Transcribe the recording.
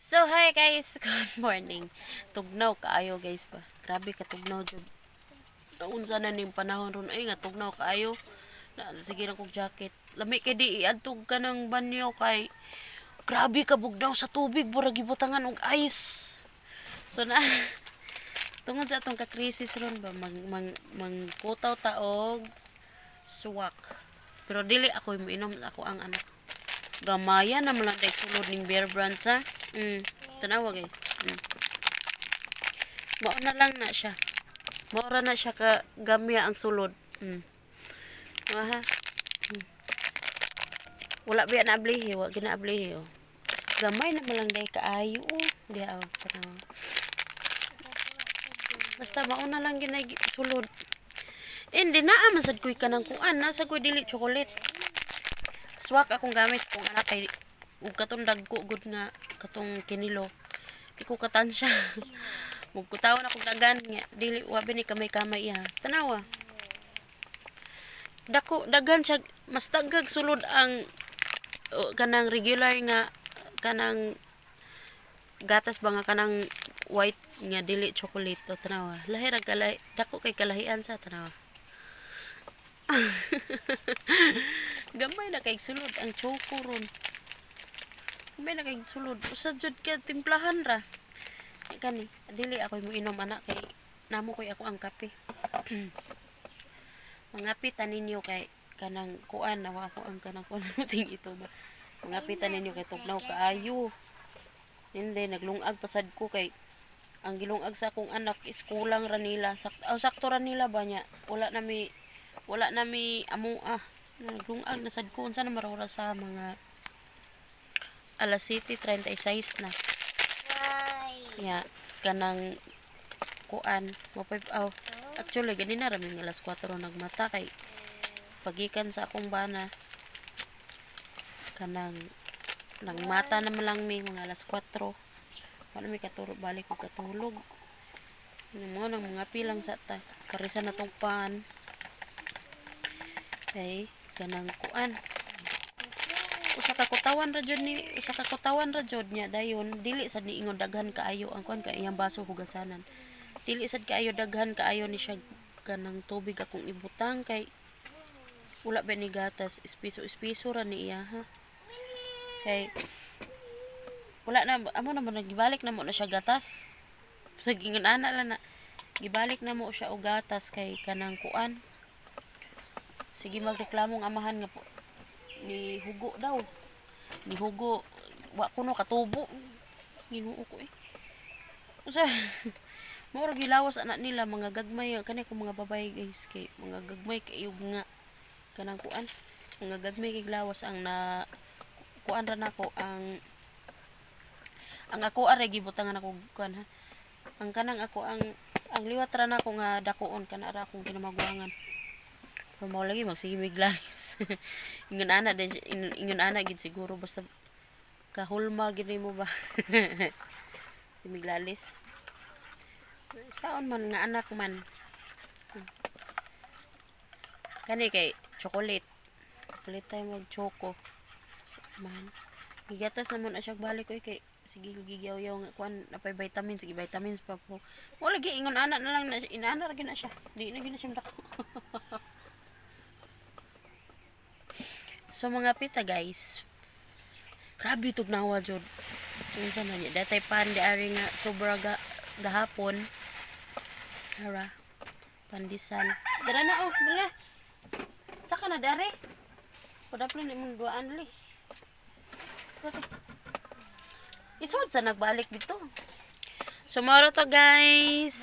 So, hi guys. Good morning. Tugnaw kaayo guys ba. Grabe ka tugnaw jud. Naunsa na ning panahon ron ay nga tugnaw kaayo. Na sige na kog jacket. Lami kay di iadtog ka ng banyo kay grabe ka bugnaw sa tubig mura gibutangan og ice. So na tungod sa atong ka-crisis ron ba mangkutaw taog suwak. Pero dili ako miinom ako ang anak. Gamaya na lang dahil sulod ning Bear Brands ha. Tanawa guys. Mauna lang na siya. Maura na siya ka gamya ang sulod. Aha. Wala biya na ablihi, wala ginaablihi oh. Gamay na lang dahil kaayo oh. Di oh, tanawa. Basta mauna lang ginay sulod. Hindi na amasad ko'y kanang kuan. Nasa ko'y dili chocolate. Swak akong gamit kung anak kay ug katong dagko gud nga katong kinilo. Di ko katansya. Mugkutawon akong dagan nga dili wabi ni kamay-kamay iha. Tanawa. Dako dagan siya mas dagag sulod ang kanang regular nga kanang gatas ba nga kanang white nga dili chocolate o tanawa. Lahi ra kalay dako kay kalahian sa tanawa. Gamay na kay sulod ang choco ron. Gamay na kay sulod. Usa jud ka timplahan ra. Kani, dili ako mo inom anak kay namo koy ako ang kape. Mangapitan ninyo kay kanang kuan nawa ako ang kanang kuan ting ito ba. Mangapitan ninyo kay tugnaw kaayo. Hindi naglungag pasad ko kay ang gilungag sa akong anak is kulang ra nila. Sakto ra nila ba nya. Wala na mi amo naglungag na sad ko unsa na marora sa mga alas 7:36 na. Ya, kanang kuan actually ganina ra mi alas 4 nagmata kay pagikan sa akong bana kanang nagmata naman lang mi mga alas 4. Wala mi balik ko katulog. Mo nang mga pilang sa ta parisa na tong pan. Kay kanang kuan usa ka kutawan ra jud niya dayon dili sad ni ingon daghan kaayo ang kuan kay iyang baso hugasanan dili sad kaayo daghan kaayo ni siya kanang tubig akong ibutang kay wala ba ni gatas espiso ra ni iya ha kay wala na amo na nagibalik na mo na siya gatas sa gingon ana lang na gibalik na mo siya og gatas kay kanang kuan. Sige magreklamo ang amahan nga po. Ni hugo daw. Ni hugo. Wa kuno katubo. Ginuo ko eh. Usa. Mao gilawas anak nila mga gagmay kani ko mga babae guys kay mga gagmay kay nga kanang kuan. Mga gagmay kay lawas ang na kuan ra nako ang ako are gibutangan ako kuan ha. Ang kanang ako ang liwat ra nako nga dakoon kana ra akong kinamagwangan. Mo lagi magsige miglalis. Ingon ana gid siguro basta kahulma gid mo ba. Miglalis. Saon man nga anak man. Kani kay chocolate. Chocolate tayo mag choco. Man. Gigatas naman na siya balik ko kay sige gigyaw-yaw nga kuan napay vitamins sige vitamins pa po. Mo lagi ingon ana na lang na inaana ra gyud na siya. Di na gyud na siya dako. So mga pita guys. Grabe tugnawa jud. Unsa man niya datay pan di ari nga sobra gahapon. Hara. Pandesal. Dara na oh, dara. Saka na dare. Padaplo ni mong duaan li. Isod sa nagbalik dito. So moro to guys.